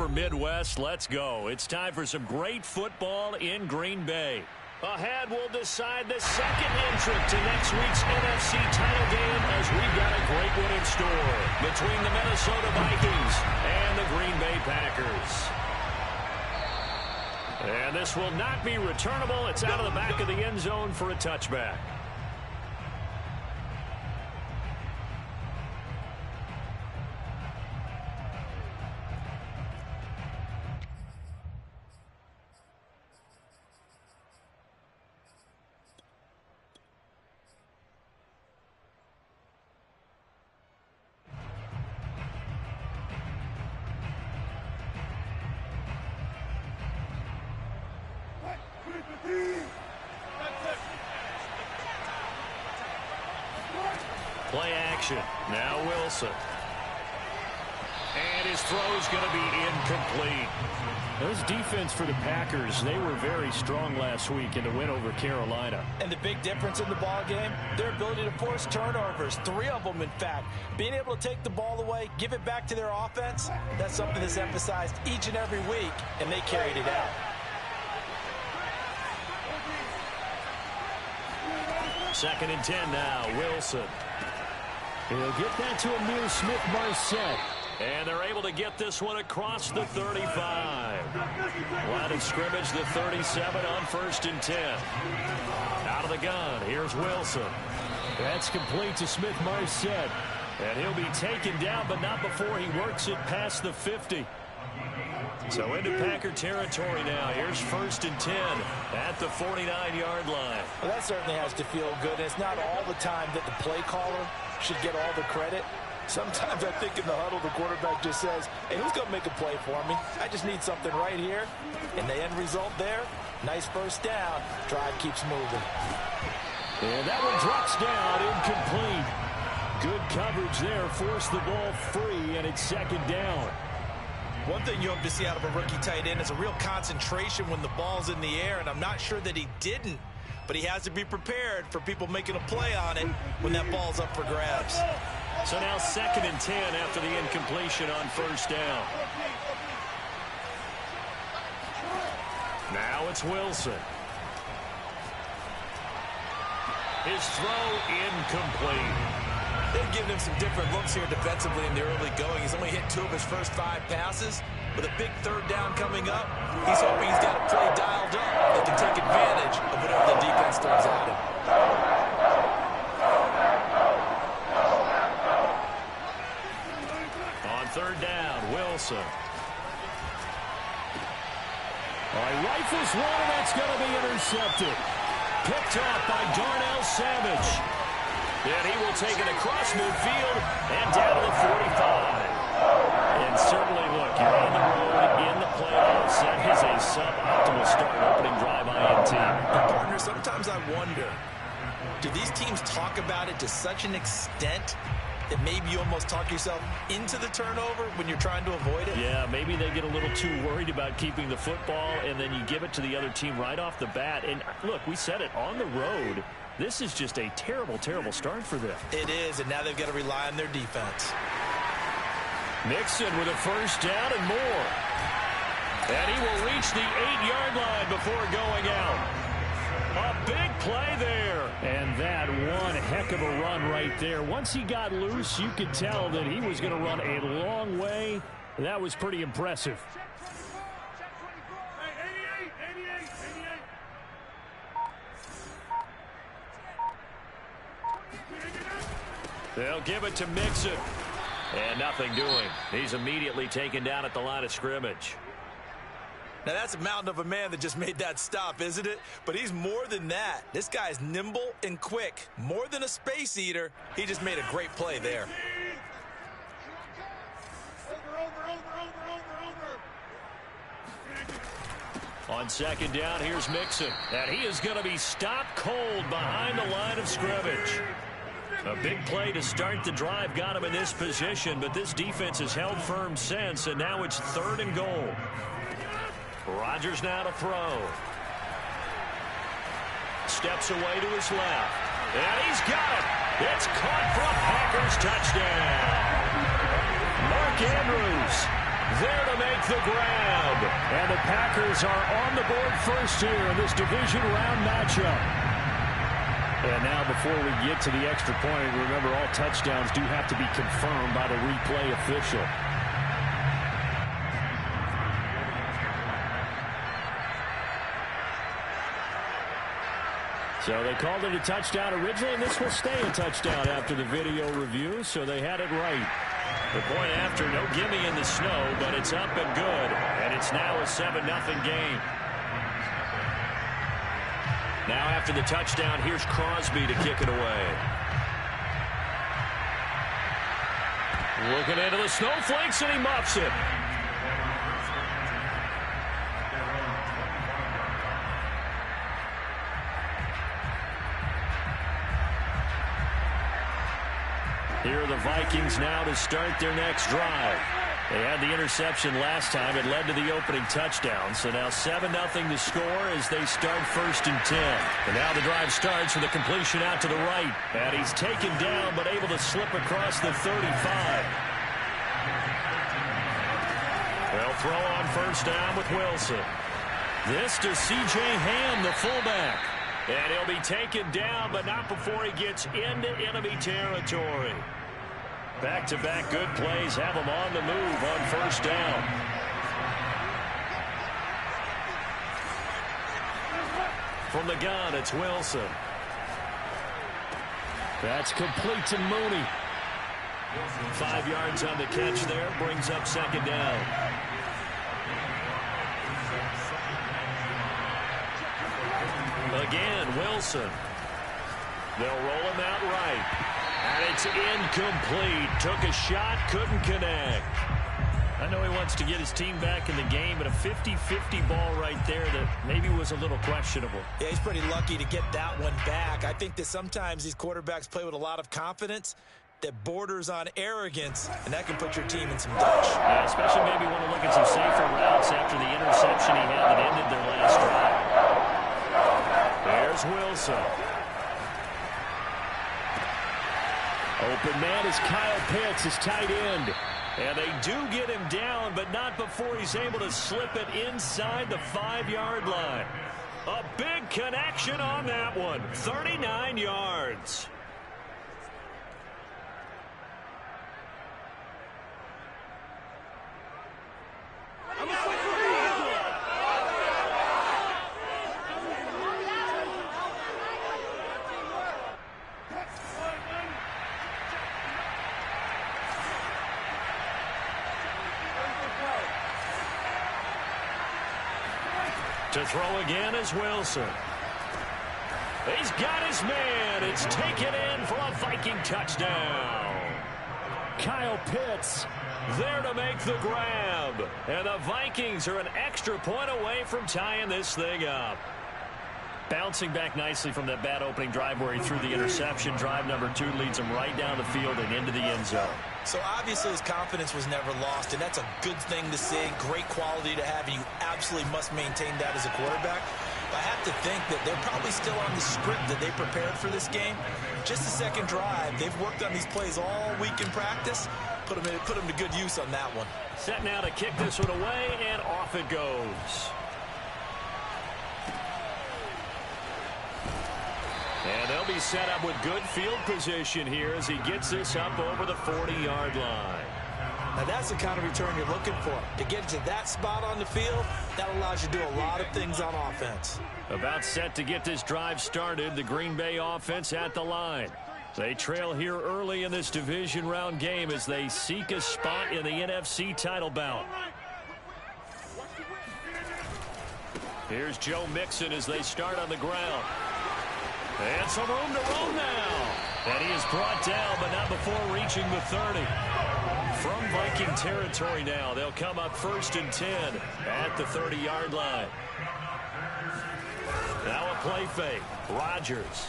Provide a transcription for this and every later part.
Upper Midwest, let's go. It's time for some great football in Green Bay. Ahead, we'll decide the second entrant to next week's NFC title game as we've got a great one in store between the Minnesota Vikings and the Green Bay Packers. And this will not be returnable. It's out of the back of the end zone for a touchback. Play action. Now Wilson. And his throw's going to be incomplete. Those defense for the Packers, they were very strong last week in the win over Carolina. And the big difference in the ball game, their ability to force turnovers, 3 of them in fact. Being able to take the ball away, give it back to their offense, that's something that's emphasized each and every week, and they carried it out. Second and 10 now, Wilson. He'll get that to Amir Smith-Marset. And they're able to get this one across the 35. Line of scrimmage, the 37 on 1st and 10. Out of the gun, here's Wilson. That's complete to Smith-Marset. And he'll be taken down, but not before he works it past the 50. So into Packer territory now. Here's 1st and 10 at the 49-yard line. Well, that certainly has to feel good. And it's not all the time that the play caller should get all the credit. Sometimes I think in the huddle, the quarterback just says, hey, who's going to make a play for me? I just need something right here. And the end result there, nice first down. Drive keeps moving. And that one drops down, incomplete. Good coverage there, forced the ball free, and it's 2nd down. One thing you hope to see out of a rookie tight end is a real concentration when the ball's in the air, and I'm not sure that he didn't, but he has to be prepared for people making a play on it when that ball's up for grabs. So now 2nd and 10 after the incompletion on 1st down. Now it's Wilson. His throw incomplete. They've given him some different looks here defensively in the early going. He's only hit 2 of his first 5 passes. With a big 3rd down coming up, he's hoping he's got a play dialed up that can take advantage of whatever the defense throws at him. On 3rd down, Wilson. All right, rifles one, and that's going to be intercepted. Picked off by Darnell Savage. And he will take it across midfield and down to the 45. And certainly, look, you're on the road in the playoffs. That is a suboptimal start opening drive INT. Partner, sometimes I wonder, do these teams talk about it to such an extent that maybe you almost talk yourself into the turnover when you're trying to avoid it? Yeah, maybe they get a little too worried about keeping the football, and then you give it to the other team right off the bat. And, look, we said it, on the road, this is just a terrible, terrible start for them. It is, and now they've got to rely on their defense. Mixon with a 1st down and more. And he will reach the 8-yard line before going out. A big play there. And that one heck of a run right there. Once he got loose, you could tell that he was going to run a long way. That was pretty impressive. They'll give it to Mixon. And nothing doing. He's immediately taken down at the line of scrimmage. Now, that's a mountain of a man that just made that stop, isn't it? But he's more than that. This guy's nimble and quick. More than a space eater, he just made a great play there. On 2nd down, here's Mixon. And he is going to be stopped cold behind the line of scrimmage. A big play to start the drive got him in this position, but this defense has held firm since, and now it's 3rd and goal. Rodgers now to throw. Steps away to his left. And he's got it. It's caught for a Packers touchdown. Mark Andrews there to make the grab. And the Packers are on the board first here in this division round matchup. And now before we get to the extra point, remember all touchdowns do have to be confirmed by the replay official. So they called it a touchdown originally, and this will stay a touchdown after the video review, so they had it right. The point after, no gimme in the snow, but it's up and good, and it's now a 7-0 game. Now after the touchdown, here's Crosby to kick it away. Looking into the snowflakes, and he muffs it. Here are the Vikings now to start their next drive. They had the interception last time. It led to the opening touchdown. So now 7-0 to score as they start 1st and 10. And now the drive starts with a completion out to the right. And he's taken down but able to slip across the 35. They'll throw on 1st down with Wilson. This to C.J. Ham, the fullback. And he'll be taken down, but not before he gets into enemy territory. Back-to-back good plays have him on the move on 1st down. From the gun, it's Wilson. That's complete to Mooney. 5 yards on the catch there, brings up 2nd down. Again, Wilson. They'll roll him out right. And it's incomplete. Took a shot, couldn't connect. I know he wants to get his team back in the game, but a 50-50 ball right there that maybe was a little questionable. Yeah, he's pretty lucky to get that one back. I think that sometimes these quarterbacks play with a lot of confidence that borders on arrogance, and that can put your team in some dutch. Yeah, especially maybe want to look at some safer routes after the interception he had that ended their last drive. There's Wilson. Open man is Kyle Pitts, his tight end. And they do get him down, but not before he's able to slip it inside the 5-yard line. A big connection on that one. 39 yards. To throw again is Wilson. He's got his man. It's taken in for a Viking touchdown. Kyle Pitts there to make the grab. And the Vikings are an extra point away from tying this thing up. Bouncing back nicely from that bad opening drive where he threw the interception. Drive number 2 leads him right down the field and into the end zone. So obviously his confidence was never lost, and that's a good thing to see. Great quality to have, and you absolutely must maintain that as a quarterback. But I have to think that they're probably still on the script that they prepared for this game. Just the second drive, they've worked on these plays all week in practice. Put them to good use on that one. Set now to kick this one away, and off it goes. And they'll be set up with good field position here as he gets this up over the 40-yard line. Now that's the kind of return you're looking for. To get to that spot on the field, that allows you to do a lot of things on offense. About set to get this drive started, the Green Bay offense at the line. They trail here early in this division round game as they seek a spot in the NFC title bout. Here's Joe Mixon as they start on the ground. And some room to roam now. And he is brought down, but not before reaching the 30. From Viking territory now, they'll come up 1st and 10 at the 30-yard line. Now a play fake. Rodgers.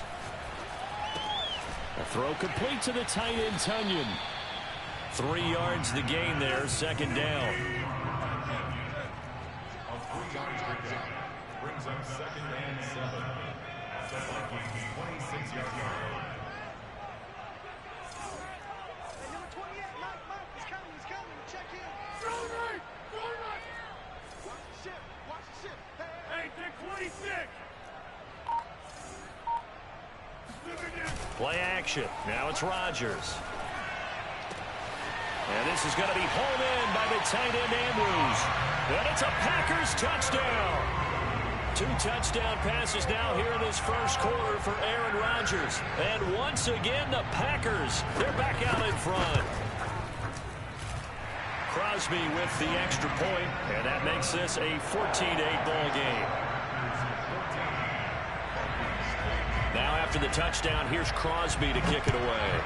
A throw complete to the tight end, Tunyon. 3 yards the gain there, 2nd down. Brings up 2nd and 7. 26-yard line. Number 28, Mike is coming, check in. Play action. Now it's Rodgers. And this is going to be hauled in by the tight end Andrews. And it's a Packers touchdown. 2 touchdown passes now here in this first quarter for Aaron Rodgers. And once again, the Packers, they're back out in front. Crosby with the extra point, and that makes this a 14-8 ball game. Now after the touchdown, here's Crosby to kick it away.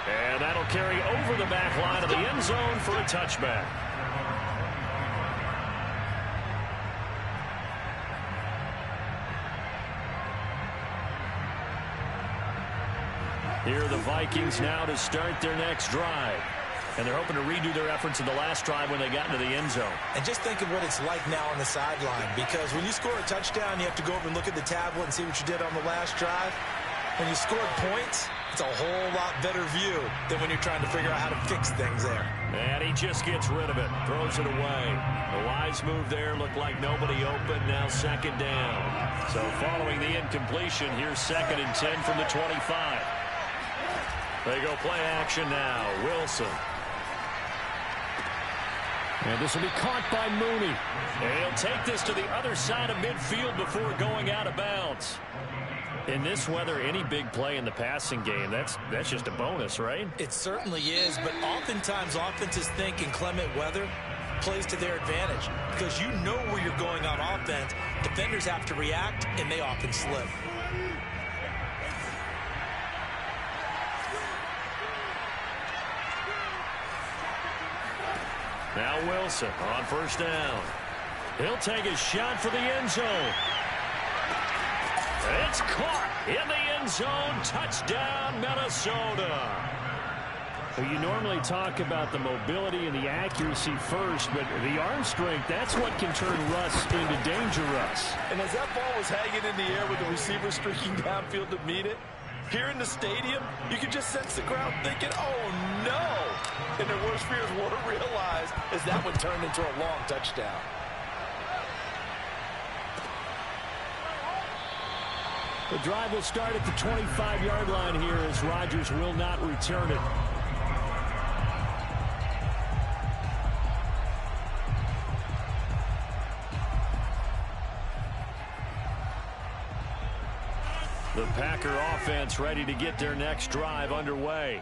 And that'll carry over the back line of the end zone for a touchback. Here are the Vikings now to start their next drive. And they're hoping to redo their efforts in the last drive when they got into the end zone. And just think of what it's like now on the sideline, because when you score a touchdown, you have to go over and look at the tablet and see what you did on the last drive. When you scored points, it's a whole lot better view than when you're trying to figure out how to fix things there. And he just gets rid of it, throws it away. The wise move there, looked like nobody open, now second down. So following the incompletion, here's 2nd and 10 from the 25. They go play action now. Wilson. And this will be caught by Mooney. And he'll take this to the other side of midfield before going out of bounds. In this weather, any big play in the passing game, that's just a bonus, right? It certainly is, but oftentimes offenses think inclement weather plays to their advantage because you know where you're going on offense. Defenders have to react, and they often slip. Now Wilson on first down. He'll take a shot for the end zone. It's caught in the end zone. Touchdown, Minnesota. Well, you normally talk about the mobility and the accuracy first, but the arm strength, that's what can turn Russ into Danger Russ. And as that ball was hanging in the air with the receiver streaking downfield to meet it, here in the stadium, you can just sense the crowd thinking, oh, no. And their worst fears were realized as that one turned into a long touchdown. The drive will start at the 25-yard line here as Rodgers will not return it. The Packer offense ready to get their next drive underway.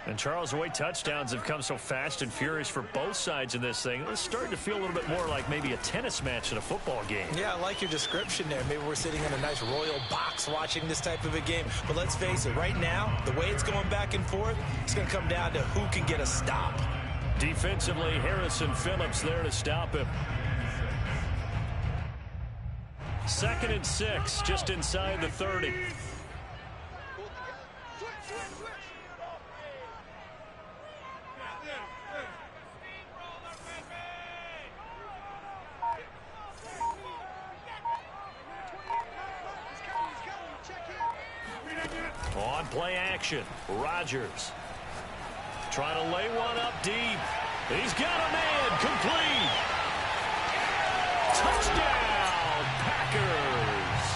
And Charles, the way touchdowns have come so fast and furious for both sides in this thing, it's starting to feel a little bit more like maybe a tennis match in a football game. Yeah, I like your description there. Maybe we're sitting in a nice royal box watching this type of a game. But let's face it, right now, the way it's going back and forth, it's going to come down to who can get a stop. Defensively, Harrison Phillips there to stop him. 2nd and 6, just inside the 30. On play action, Rodgers. Trying to lay one up deep. He's got a man, complete. Touchdown, Packers.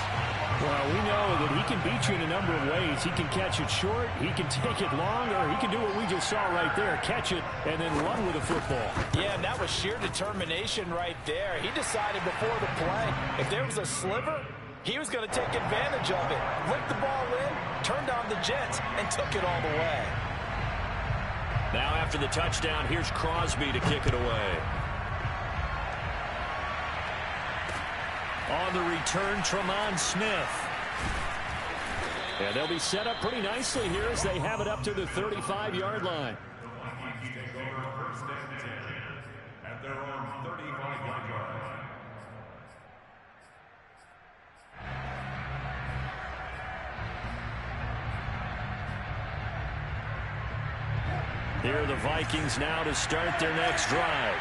Well, we know that he can beat you in a number of ways. He can catch it short, he can take it long, or he can do what we just saw right there, catch it and then run with the football. Yeah, and that was sheer determination right there. He decided before the play, if there was a sliver, he was going to take advantage of it. Flipped the ball in, turned on the Jets, and took it all the way. Now after the touchdown, here's Crosby to kick it away. On the return, Tremont Smith. And they'll be set up pretty nicely here as they have it up to the 35-yard line. At their own 35-yard line. Here are the Vikings now to start their next drive.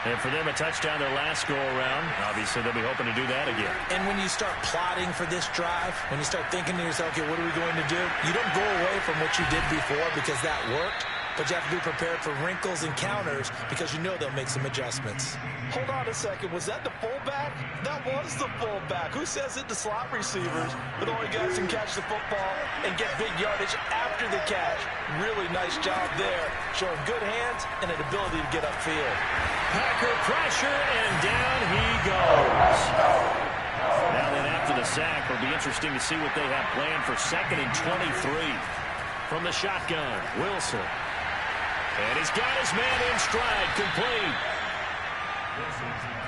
And for them, a touchdown their last go-around. Obviously, they'll be hoping to do that again. And when you start plotting for this drive, when you start thinking to yourself, okay, what are we going to do? You don't go away from what you did before because that worked. but you have to be prepared for wrinkles and counters because you know they'll make some adjustments. Hold on a second. Was that the fullback? That was the fullback. Who says it to slot receivers? But the only guys can catch the football and get big yardage after the catch. Really nice job there, showing good hands and an ability to get upfield. Packer pressure, and down he goes. Now then, after the sack, it'll be interesting to see what they have planned for 2nd and 23. From the shotgun, Wilson. And he's got his man in stride, complete.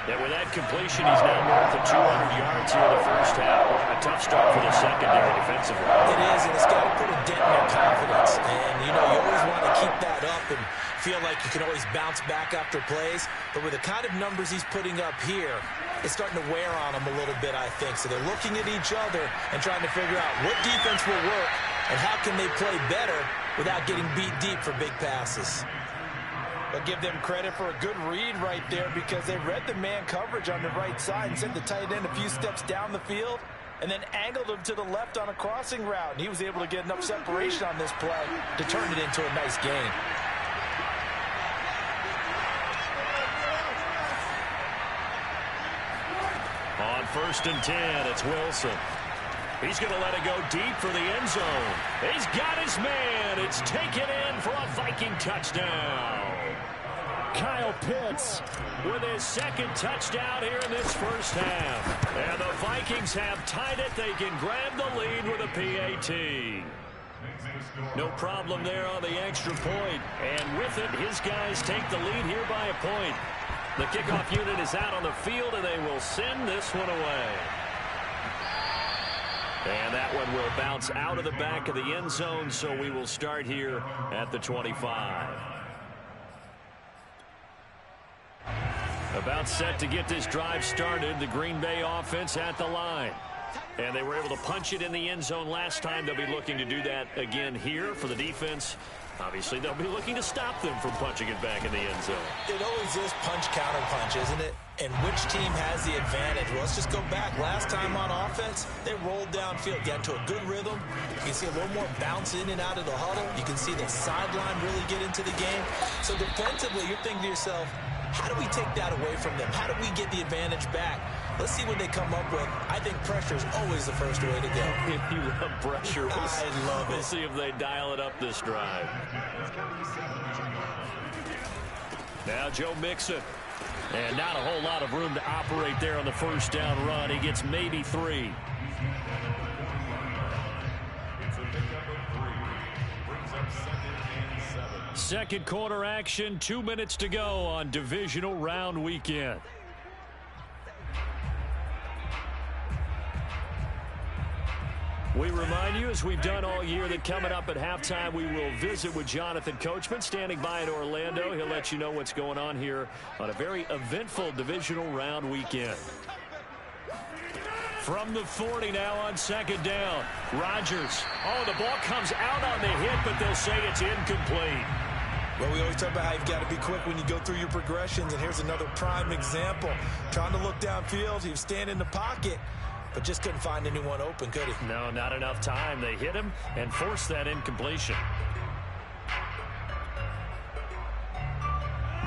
And with that completion, he's now north of 200 yards here in the first half. A tough start for the secondary defensively. It is, and it's got to put a dent in their confidence. And, you know, you always want to keep that up and feel like you can always bounce back after plays. But with the kind of numbers he's putting up here, it's starting to wear on them a little bit, I think. So they're looking at each other and trying to figure out what defense will work and how can they play better without getting beat deep for big passes. But give them credit for a good read right there because they read the man coverage on the right side and sent the tight end a few steps down the field and then angled him to the left on a crossing route. And he was able to get enough separation on this play to turn it into a nice gain. On 1st and 10, it's Wilson. He's going to let it go deep for the end zone. He's got his man. It's taken in for a Viking touchdown. Kyle Pitts with his 2nd touchdown here in this first half. And the Vikings have tied it. They can grab the lead with a PAT. No problem there on the extra point. And with it, his guys take the lead here by a point. The kickoff unit is out on the field, and they will send this one away. And that one will bounce out of the back of the end zone, so we will start here at the 25. About set to get this drive started, the Green Bay offense at the line. And they were able to punch it in the end zone last time. They'll be looking to do that again here for the defense. Obviously, they'll be looking to stop them from punching it back in the end zone. It always is punch-counter-punch, isn't it? And which team has the advantage? Well, let's just go back. Last time on offense, they rolled downfield, got into a good rhythm. You can see a little more bounce in and out of the huddle. You can see the sideline really get into the game. So defensively, you're thinking to yourself, how do we take that away from them? How do we get the advantage back? Let's see what they come up with. I think pressure is always the first way to go. You love pressure. I love it. We'll see if they dial it up this drive. Now Joe Mixon. And not a whole lot of room to operate there on the first down run. He gets maybe 3. Second quarter action, 2 minutes to go on divisional round weekend. We remind you, as we've done all year, that coming up at halftime, we will visit with Jonathan Coachman, standing by in Orlando. He'll let you know what's going on here on a very eventful divisional round weekend. From the 40 now on 2nd down. Rodgers. Oh, the ball comes out on the hit, but they'll say it's incomplete. Well, we always talk about how you've got to be quick when you go through your progressions, and here's another prime example. Trying to look downfield, he was standing in the pocket, but just couldn't find anyone open, could he? No, not enough time. They hit him and forced that incompletion.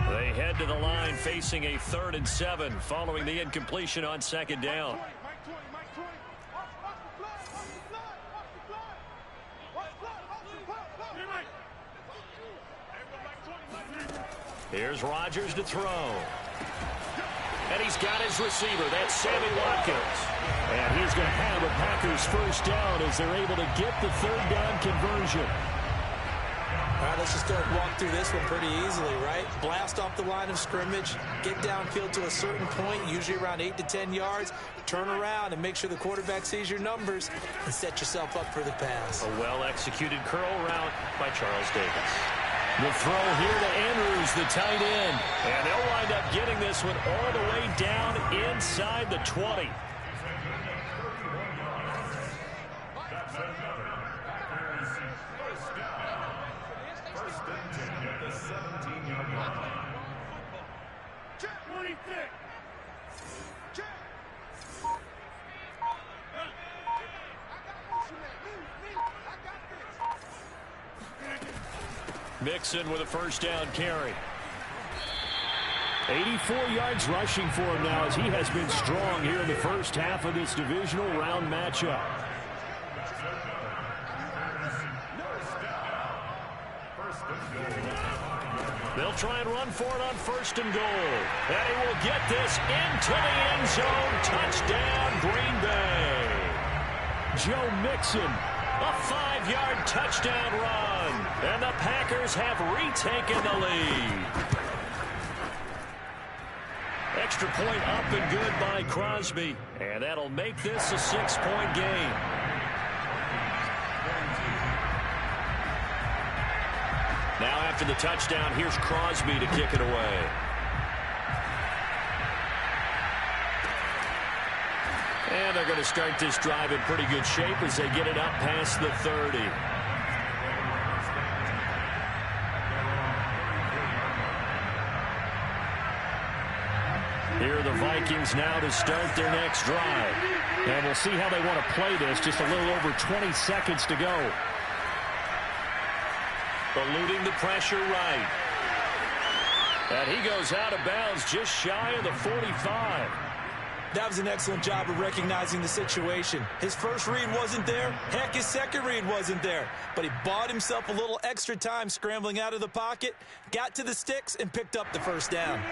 They head to the line facing a 3rd and 7 following the incompletion on 2nd down. Here's Rodgers to throw. And he's got his receiver. That's Sammy Watkins. And he's going to have a Packers first down as they're able to get the 3rd down conversion. All right, let's just go and walk through this one pretty easily, right? Blast off the line of scrimmage, get downfield to a certain point, usually around 8 to 10 yards, turn around and make sure the quarterback sees your numbers and set yourself up for the pass. A well-executed curl route by Charles Davis. The throw here to Andrews, the tight end. And they'll wind up getting this one all the way down inside the 20. Mixon with a first down carry. 84 yards rushing for him now as he has been strong here in the first half of this divisional round matchup. They'll try and run for it on first and goal. And he will get this into the end zone. Touchdown, Green Bay. Joe Mixon. A 5-yard touchdown run. And the Packers have retaken the lead. Extra point up and good by Crosby. And that'll make this a 6-point game. Now after the touchdown, here's Crosby to kick it away. And they're going to start this drive in pretty good shape as they get it up past the 30. Here are the Vikings now to start their next drive. And we'll see how they want to play this. Just a little over 20 seconds to go. Eluding the pressure right. And he goes out of bounds just shy of the 45. That was an excellent job of recognizing the situation. His first read wasn't there. Heck, his second read wasn't there. But he bought himself a little extra time scrambling out of the pocket, got to the sticks, and picked up the first down.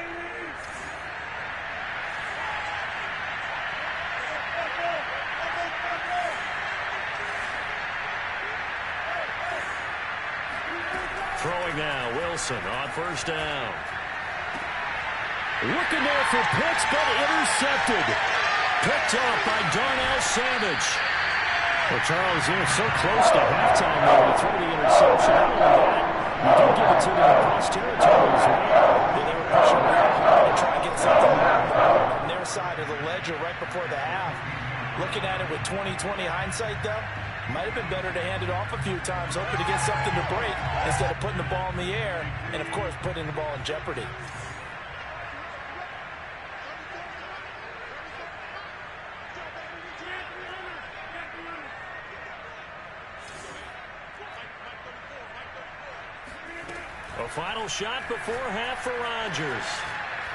Throwing now, Wilson on first down. Looking there for Pitts, but intercepted. Picked up by Darnell Savage. Well, Charles, you're so close to halftime there to throw the interception. Not only that, you do give it to them in cross territory as well. Yeah, they were pushing real hard to try and get something on their side of the ledger right before the half. Looking at it with 20/20 hindsight, though, might have been better to hand it off a few times, hoping to get something to break instead of putting the ball in the air and, of course, putting the ball in jeopardy. A final shot before half for Rodgers.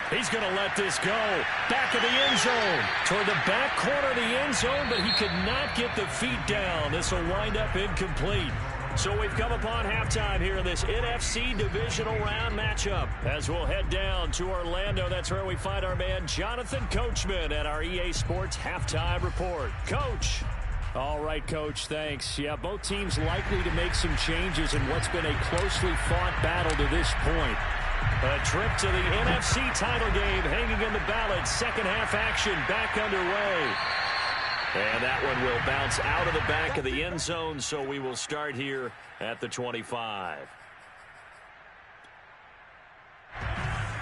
He's going to let this go. Back of the end zone. Toward the back corner of the end zone, but he could not get the feet down. This will wind up incomplete. So we've come upon halftime here in this NFC divisional round matchup. As we'll head down to Orlando, that's where we find our man Jonathan Coachman at our EA Sports Halftime Report. Coach. All right, Coach, thanks. Yeah, both teams likely to make some changes in what's been a closely fought battle to this point. A trip to the NFC title game hanging in the balance. Second half action back underway. And that one will bounce out of the back of the end zone, so we will start here at the 25.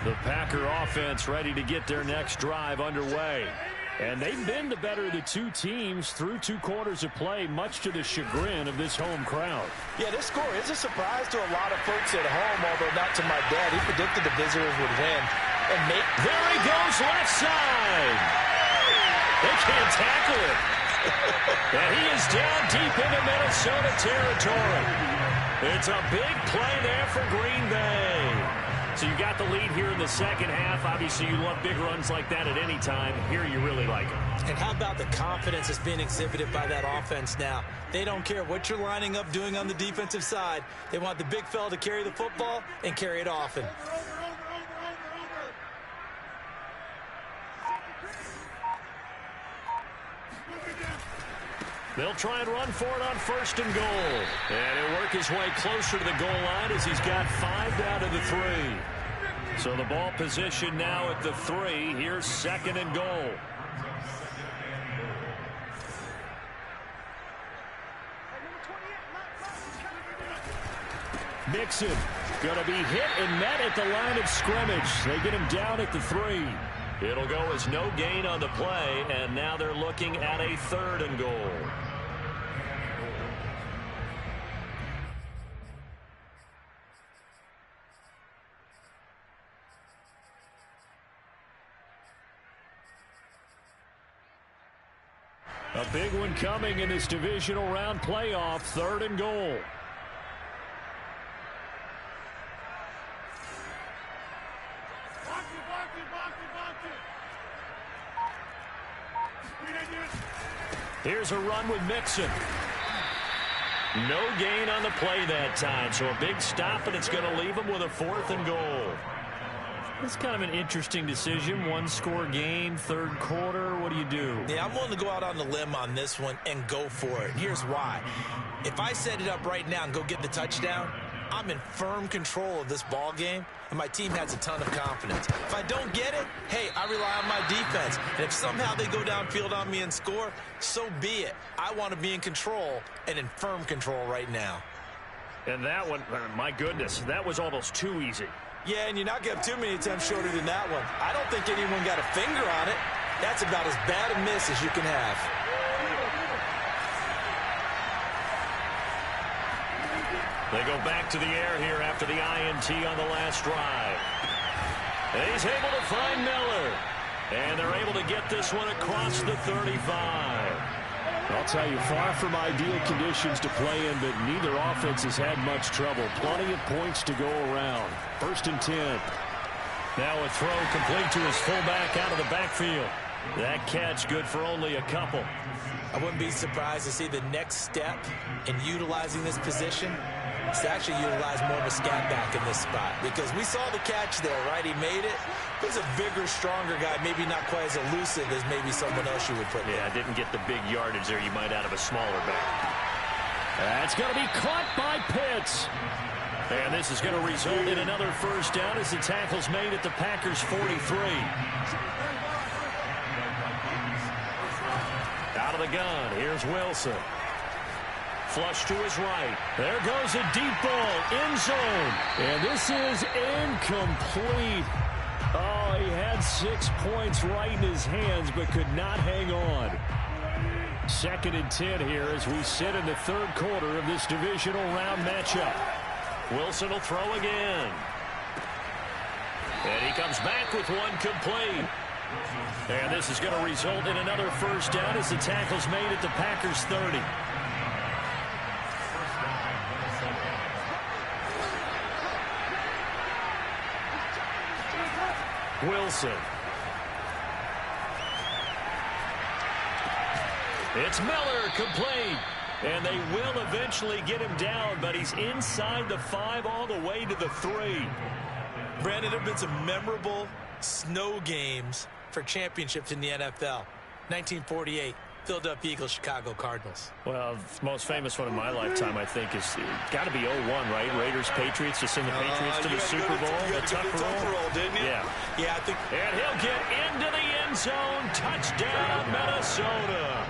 The Packer offense ready to get their next drive underway. And they've been the better of the two teams through 2 quarters of play, much to the chagrin of this home crowd. Yeah, this score is a surprise to a lot of folks at home, although not to my dad. He predicted the visitors would win. And there he goes, left side. They can't tackle it. And he is down deep into Minnesota territory. It's a big play there for Green Bay. So you got the lead here in the second half. Obviously, you love big runs like that at any time. Here you really like them. And how about the confidence that's being exhibited by that offense now? They don't care what you're lining up doing on the defensive side. They want the big fella to carry the football and carry it often. They'll try and run for it on first and goal. And he'll work his way closer to the goal line as he's got 5 down to the 3. So the ball position now at the 3. Here's second and goal. Mixon going to be hit and met at the line of scrimmage. They get him down at the 3. It'll go as no gain on the play, and now they're looking at a 3rd and goal. A big one coming in this divisional round playoff, 3rd and goal. Here's a run with Mixon. No gain on the play that time, so a big stop, and it's going to leave him with a 4th and goal. It's kind of an interesting decision. One-score game, third quarter. What do you do? Yeah, I'm willing to go out on the limb on this one and go for it. And here's why. If I set it up right now and go get the touchdown, I'm in firm control of this ball game, and my team has a ton of confidence. If I don't get it, hey, I rely on my defense. And if somehow they go downfield on me and score, so be it. I want to be in control and in firm control right now. And that one, my goodness, that was almost too easy. Yeah, and you're not going to have too many attempts shorter than that one. I don't think anyone got a finger on it. That's about as bad a miss as you can have. They go back to the air here after the INT on the last drive. And he's able to find Miller. And they're able to get this one across the 35. I'll tell you, far from ideal conditions to play in, but neither offense has had much trouble. Plenty of points to go around. 1st and 10. Now a throw complete to his fullback out of the backfield. That catch good for only a couple. I wouldn't be surprised to see the next step in utilizing this position is to actually utilize more of a scat back in this spot, because we saw the catch there, right? He made it. He's a bigger, stronger guy, maybe not quite as elusive as maybe someone else you would put Yeah, didn't get the big yardage there you might out of a smaller back. That's going to be caught by Pitts. And this is going to result in another 1st down as the tackle's made at the Packers' 43. Out of the gun, here's Wilson. Flush to his right. There goes a deep ball, end zone. And this is incomplete. Oh, he had 6 points right in his hands, but could not hang on. 2nd and 10 here as we sit in the third quarter of this divisional round matchup. Wilson will throw again. And he comes back with one complete. And this is going to result in another 1st down as the tackle's made at the Packers' 30. Wilson. It's Miller, complete. And they will eventually get him down, but he's inside the 5 all the way to the 3. Brandon, there have been some memorable snow games for championships in the NFL. 1948, Philadelphia Eagles, Chicago Cardinals. Well, the most famous one in my lifetime, I think, is got to be 01, right? Raiders, Patriots, to send the Patriots to the Super Bowl. You had to get the Tucker roll, didn't you? Yeah. I think. And he'll get into the end zone. Touchdown, Minnesota.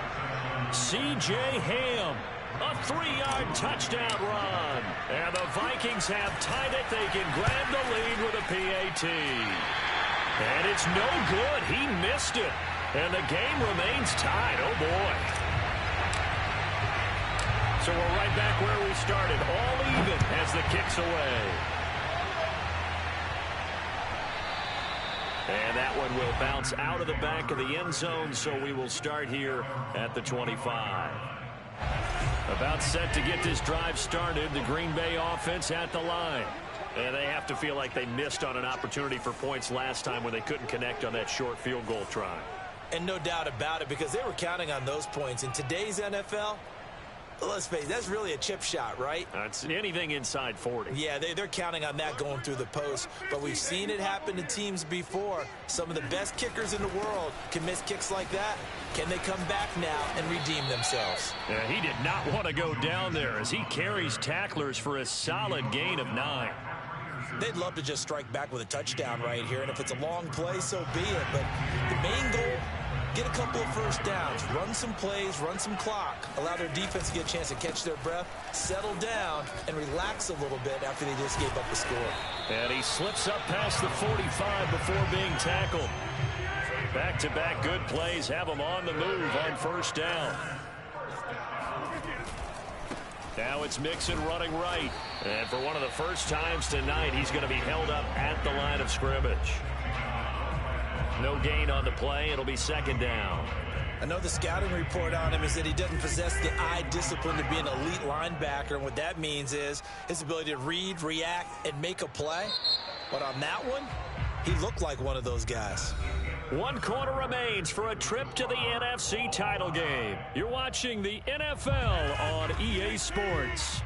C.J. Ham, a 3-yard touchdown run. And the Vikings have tied it. They can grab the lead with a PAT. And it's no good. He missed it. And the game remains tied. Oh, boy. So we're right back where we started. All even as the kick's away. And that one will bounce out of the back of the end zone, so we will start here at the 25. About set to get this drive started, the Green Bay offense at the line. And they have to feel like they missed on an opportunity for points last time when they couldn't connect on that short field goal try. And no doubt about it, because they were counting on those points. In today's NFL, let's face it, that's really a chip shot, right? It's anything inside 40. Yeah, they're counting on that going through the post. But we've seen it happen to teams before. Some of the best kickers in the world can miss kicks like that. Can they come back now and redeem themselves? Yeah, he did not want to go down there as he carries tacklers for a solid gain of 9. They'd love to just strike back with a touchdown right here, and if it's a long play, so be it. But the main goal, get a couple of 1st downs, run some plays, run some clock, allow their defense to get a chance to catch their breath, settle down, and relax a little bit after they just gave up the score. And he slips up past the 45 before being tackled. Back-to-back good plays have him on the move on 1st down. Now it's Mixon running right. And for one of the first times tonight, he's going to be held up at the line of scrimmage. No gain on the play. It'll be 2nd down. I know the scouting report on him is that he doesn't possess the eye discipline to be an elite linebacker. And what that means is his ability to read, react, and make a play. But on that one, He looked like one of those guys. 1 quarter remains for a trip to the NFC title game. You're watching the NFL on EA Sports.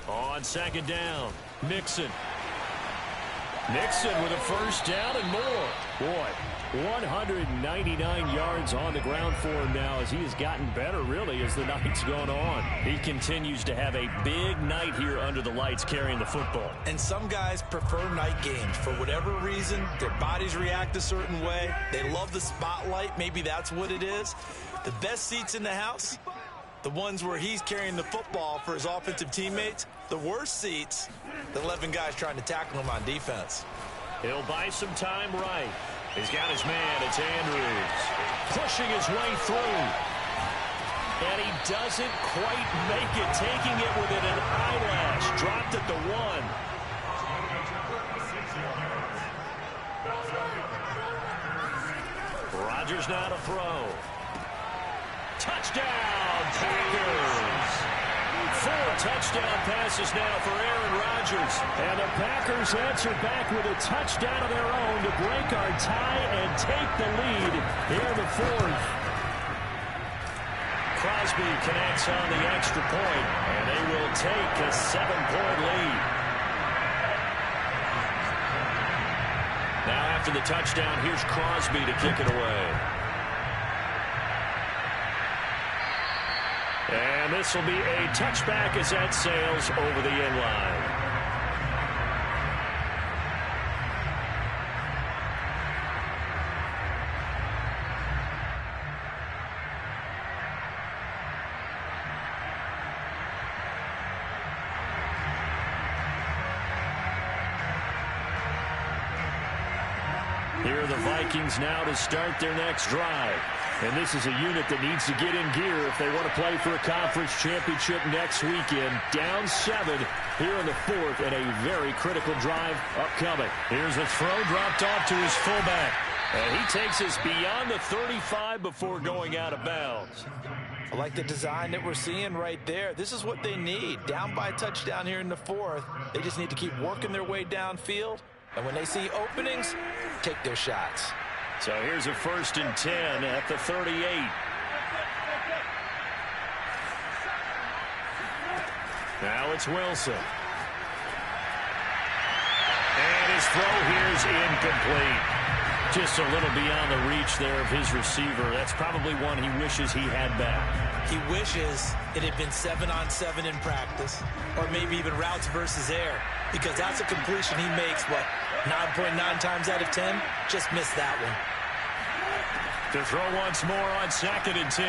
On second down, Mixon. Mixon with a first down and more. Boy, 199 yards on the ground for him now as he has gotten better, really, as the night's gone on. He continues to have a big night here under the lights carrying the football. And some guys prefer night games. For whatever reason, their bodies react a certain way. They love the spotlight. Maybe that's what it is. The best seats in the house, the ones where he's carrying the football for his offensive teammates. The worst seats, the 11 guys trying to tackle him on defense. He'll buy some time right. He's got his man. It's Andrews. Pushing his way through. And he doesn't quite make it. Taking it within an eyelash. Dropped at the 1. Rodgers now to throw. Touchdown, Packers. 4 touchdown passes now for Aaron Rodgers. And the Packers answer back with a touchdown of their own to break our tie and take the lead here in the 4th. Crosby connects on the extra point, and they will take a 7-point lead. Now after the touchdown, here's Crosby to kick it away. And this will be a touchback as that sails over the end line. Here are the Vikings now to start their next drive. And this is a unit that needs to get in gear if they want to play for a conference championship next weekend. Down 7 here in the 4th, and a very critical drive upcoming. Here's a throw dropped off to his fullback. And he takes us beyond the 35 before going out of bounds. I like the design that we're seeing right there. This is what they need. Down by a touchdown here in the 4th. They just need to keep working their way downfield. And when they see openings, take their shots. So here's a 1st and 10 at the 38. Now it's Wilson. And his throw here is incomplete. Just a little beyond the reach there of his receiver. That's probably one he wishes he had back. He wishes it had been 7-on-7 in practice, or maybe even routes versus air, because that's a completion he makes, 9.9 times out of 10? Just missed that one. To throw once more on 2nd and 10.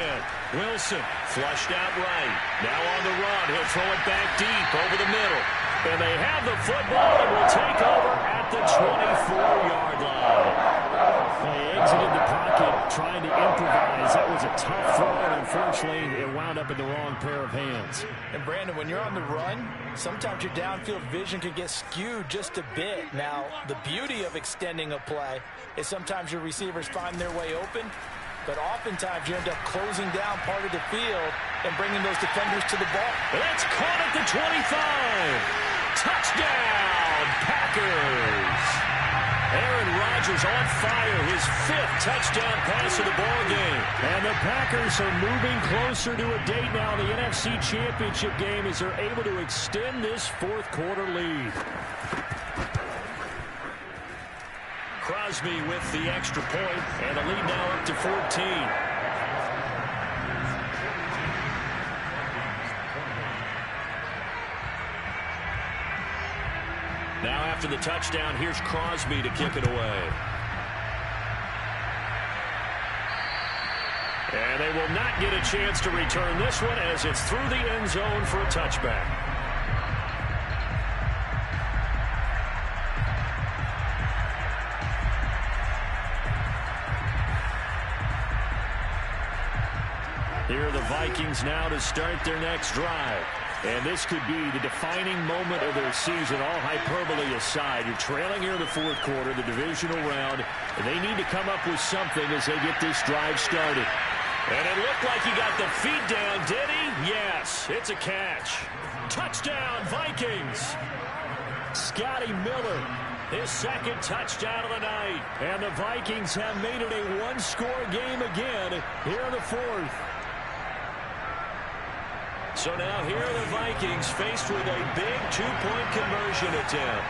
Wilson flushed out right. Now on the run. He'll throw it back deep over the middle. And they have the football and will take over at the 24-yard line. They exited the pocket trying to improvise. That was a tough throw, and unfortunately, it wound up in the wrong pair of hands. And, Brandon, when you're on the run, sometimes your downfield vision can get skewed just a bit. Now, the beauty of extending a play is sometimes your receivers find their way open, but oftentimes you end up closing down part of the field and bringing those defenders to the ball. That's caught at the 25. Touchdown, Packers. Aaron Rodgers on fire, his 5th touchdown pass of the ball game. And the Packers are moving closer to a date now in the NFC Championship game as they're able to extend this 4th quarter lead. Crosby with the extra point, and the lead now up to 14. Now after the touchdown, here's Crosby to kick it away. And they will not get a chance to return this one as it's through the end zone for a touchback. Here are the Vikings now to start their next drive. And this could be the defining moment of their season, all hyperbole aside. You're trailing here in the fourth quarter, the divisional round, and they need to come up with something as they get this drive started. And it looked like he got the feet down, did he? Yes, it's a catch. Touchdown, Vikings. Scotty Miller, his second touchdown of the night. And the Vikings have made it a one-score game again here in the fourth. So now here are the Vikings faced with a big two-point conversion attempt.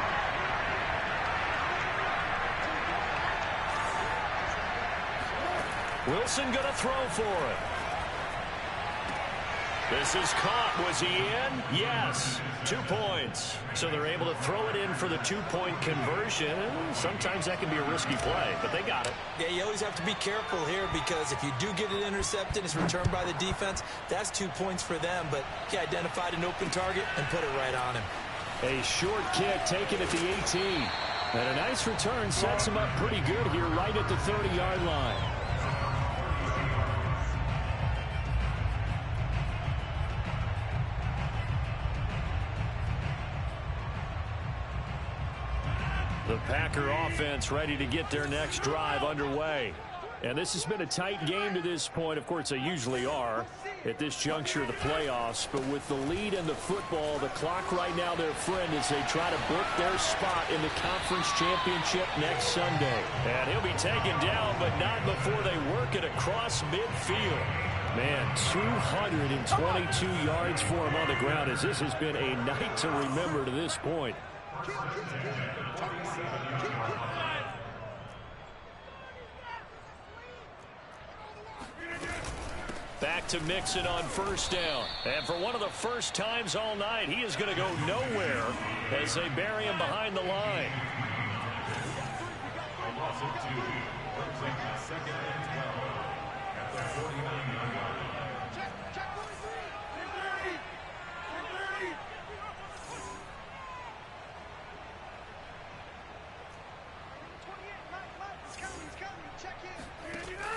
Wilson going to throw for it. This is caught. Was he in? Yes. 2 points. So they're able to throw it in for the two-point conversion. Sometimes that can be a risky play, but they got it. Yeah, you always have to be careful here because if you do get it intercepted, it's returned by the defense. That's 2 points for them, but he identified an open target and put it right on him. A short kick taken at the 18. And a nice return sets him up pretty good here right at the 30-yard line. The Packer offense ready to get their next drive underway. And this has been a tight game to this point. Of course, they usually are at this juncture of the playoffs. But with the lead in the football, the clock right now their friend as they try to book their spot in the conference championship next Sunday. And he'll be taken down, but not before they work it across midfield. Man, 222 yards for him on the ground as this has been a night to remember to this point. Back to Mixon on first down. And for one of the first times all night, he is going to go nowhere as they bury him behind the line.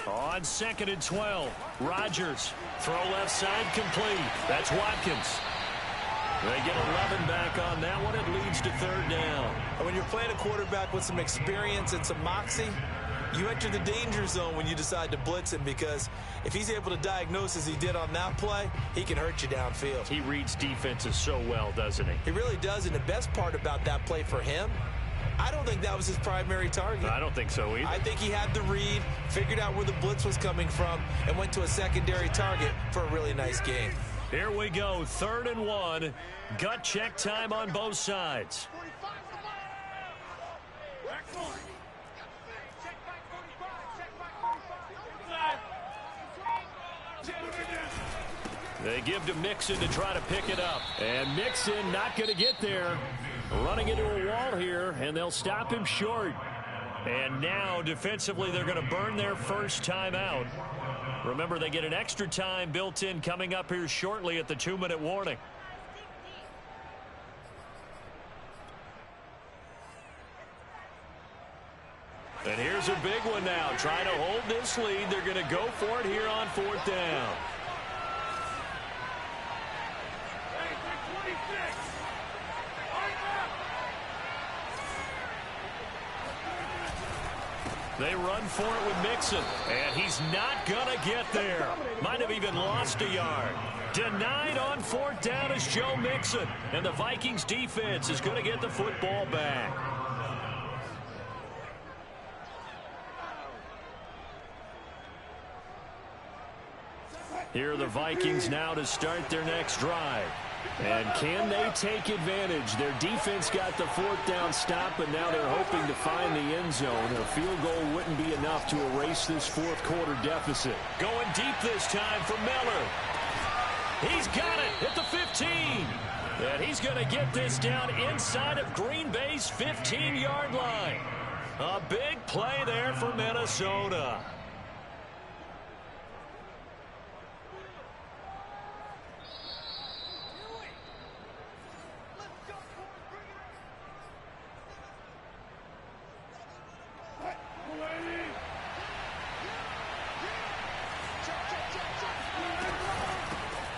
On 2nd and 12, Rodgers. Throw left side complete. That's Watkins. They get 11 back on that one. It leads to third down. When you're playing a quarterback with some experience and some moxie, you enter the danger zone when you decide to blitz him because if he's able to diagnose as he did on that play, he can hurt you downfield. He reads defenses so well, doesn't he? He really does, and the best part about that play for him, I don't think that was his primary target. I don't think so either. I think he had the read, figured out where the blitz was coming from, and went to a secondary target for a really nice game. Here we go, 3rd and 1. Gut check time on both sides. They give to Mixon to try to pick it up. And Mixon not going to get there. Running into a wall here, and they'll stop him short. And now, defensively, they're going to burn their first time out. Remember, they get an extra time built in coming up here shortly at the 2-minute warning. And here's a big one now. Trying to hold this lead. They're going to go for it here on 4th down. They run for it with Mixon, and he's not going to get there. Might have even lost a yard. Denied on 4th down is Joe Mixon, and the Vikings defense is going to get the football back. Here are the Vikings now to start their next drive. And can they take advantage? Their defense got the 4th down stop, but now they're hoping to find the end zone. A field goal wouldn't be enough to erase this fourth quarter deficit. Going deep this time for Miller. He's got it at the 15. And he's going to get this down inside of Green Bay's 15-yard line. A big play there for Minnesota.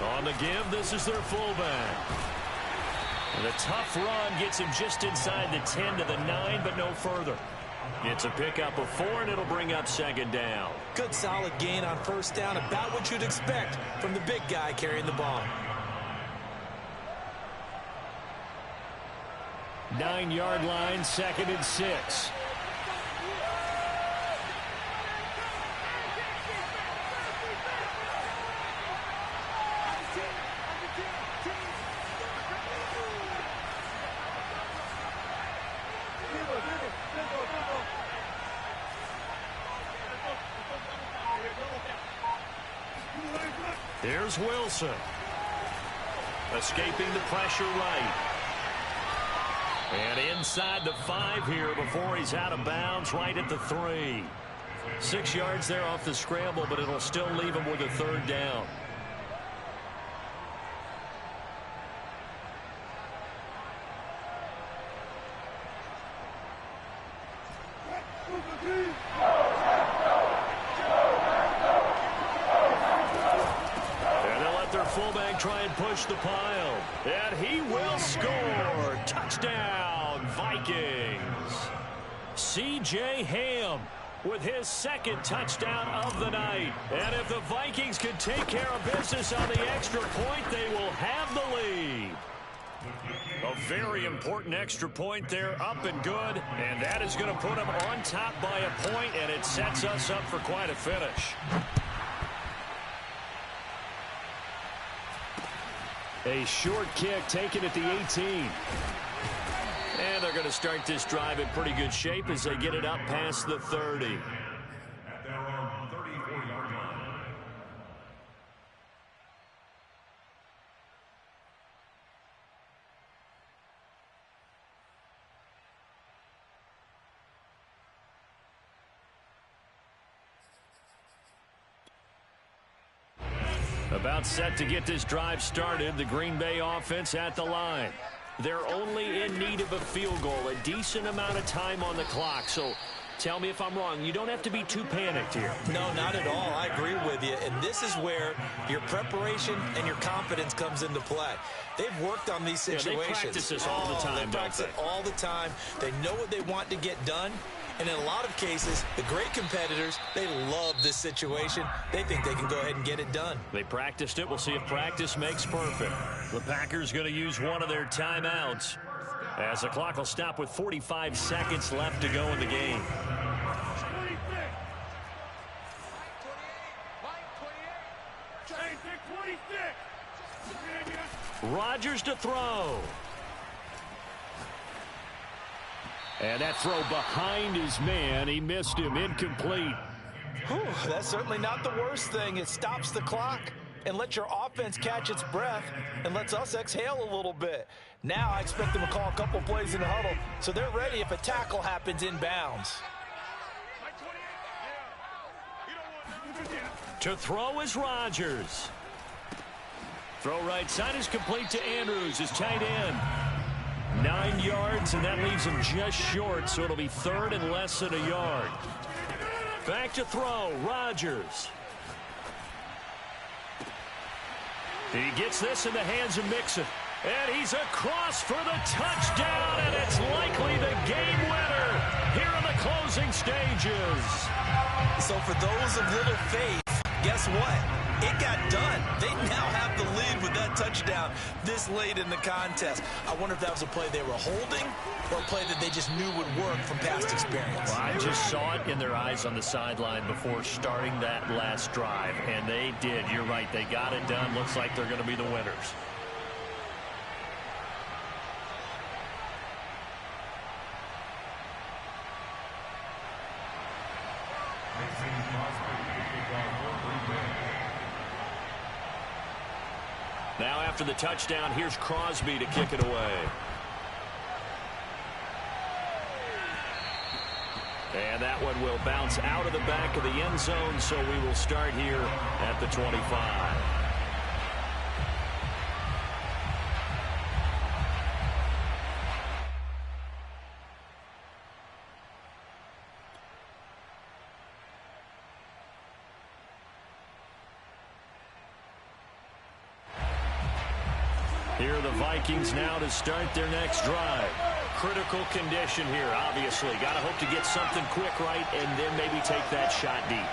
On the give, this is their fullback. And a tough run gets him just inside the 10 to the 9, but no further. It's a pickup of 4, and it'll bring up second down. Good solid gain on first down, about what you'd expect from the big guy carrying the ball. 9-yard line, 2nd and 6. Here's Wilson. Escaping the pressure right. And inside the 5 here before he's out of bounds right at the 3. 6 yards there off the scramble, but it'll still leave him with a 3rd down. Fullback try and push the pile. And he will score. Touchdown, Vikings. C.J. Ham with his 2nd touchdown of the night. And if the Vikings can take care of business on the extra point, they will have the lead. A very important extra point there, up and good. And that is going to put them on top by a point, and it sets us up for quite a finish. A short kick taken at the 18. And they're going to start this drive in pretty good shape as they get it up past the 30. At their own 34-yard line. About set to get this drive started. The Green Bay offense at the line. They're only in need of a field goal, a decent amount of time on the clock. So tell me if I'm wrong. You don't have to be too panicked here. No, not at all. I agree with you. And this is where your preparation and your confidence comes into play. They've worked on these situations. They practice this all the time, They practice it all the time. They know what they want to get done. And in a lot of cases, the great competitors, they love this situation. They think they can go ahead and get it done. They practiced it. We'll see if practice makes perfect. The Packers going to use one of their timeouts as the clock will stop with 45 seconds left to go in the game. Rodgers to throw. And that throw behind his man. He missed him. Incomplete. Whew, that's certainly not the worst thing. It stops the clock and lets your offense catch its breath and lets us exhale a little bit. Now I expect them to call a couple plays in the huddle so they're ready if a tackle happens inbounds. To throw is Rodgers. Throw right side is complete to Andrews, his tight end. 9 yards, and that leaves him just short, so it'll be 3rd and less than a yard. Back to throw, Rodgers. He gets this in the hands of Mixon. And he's across for the touchdown, and it's likely the game winner here in the closing stages. So for those of little faith, guess what? It got done. They now have the lead with that touchdown this late in the contest. I wonder if that was a play they were holding or a play that they just knew would work from past experience. Well, I just saw it in their eyes on the sideline before starting that last drive, and they did. You're right. They got it done. Looks like they're going to be the winners. Now after the touchdown, here's Crosby to kick it away. And that one will bounce out of the back of the end zone, so we will start here at the 25. Here are the Vikings now to start their next drive. Critical condition here, obviously. Got to hope to get something quick right and then maybe take that shot deep.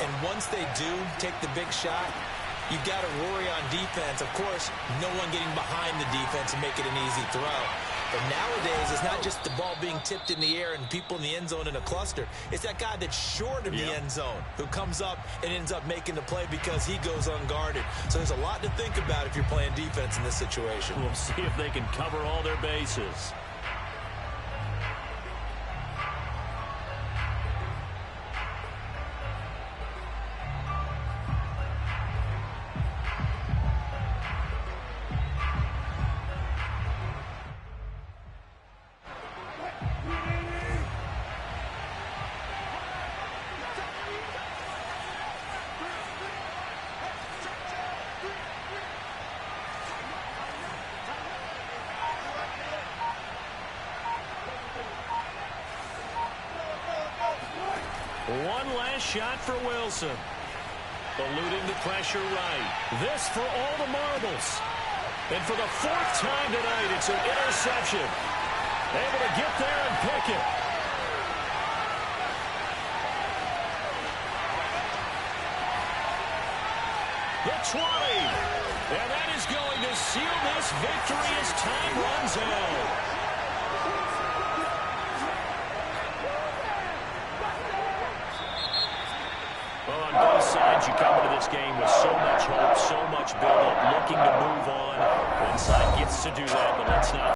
And once they do take the big shot, you've got to worry on defense. Of course, no one getting behind the defense and make it an easy throw. But nowadays, it's not just the ball being tipped in the air and people in the end zone in a cluster. It's that guy that's short of the end zone who comes up and ends up making the play because he goes unguarded. So there's a lot to think about if you're playing defense in this situation. We'll see if they can cover all their bases. One last shot for Wilson. Eluding the pressure right. This for all the marbles. And for the fourth time tonight, it's an interception. Able to get there and pick it. The 20. And that is going to seal this victory as time runs out. On both sides, you come into this game with so much hope, so much build-up, looking to move on. One side gets to do that, but let's not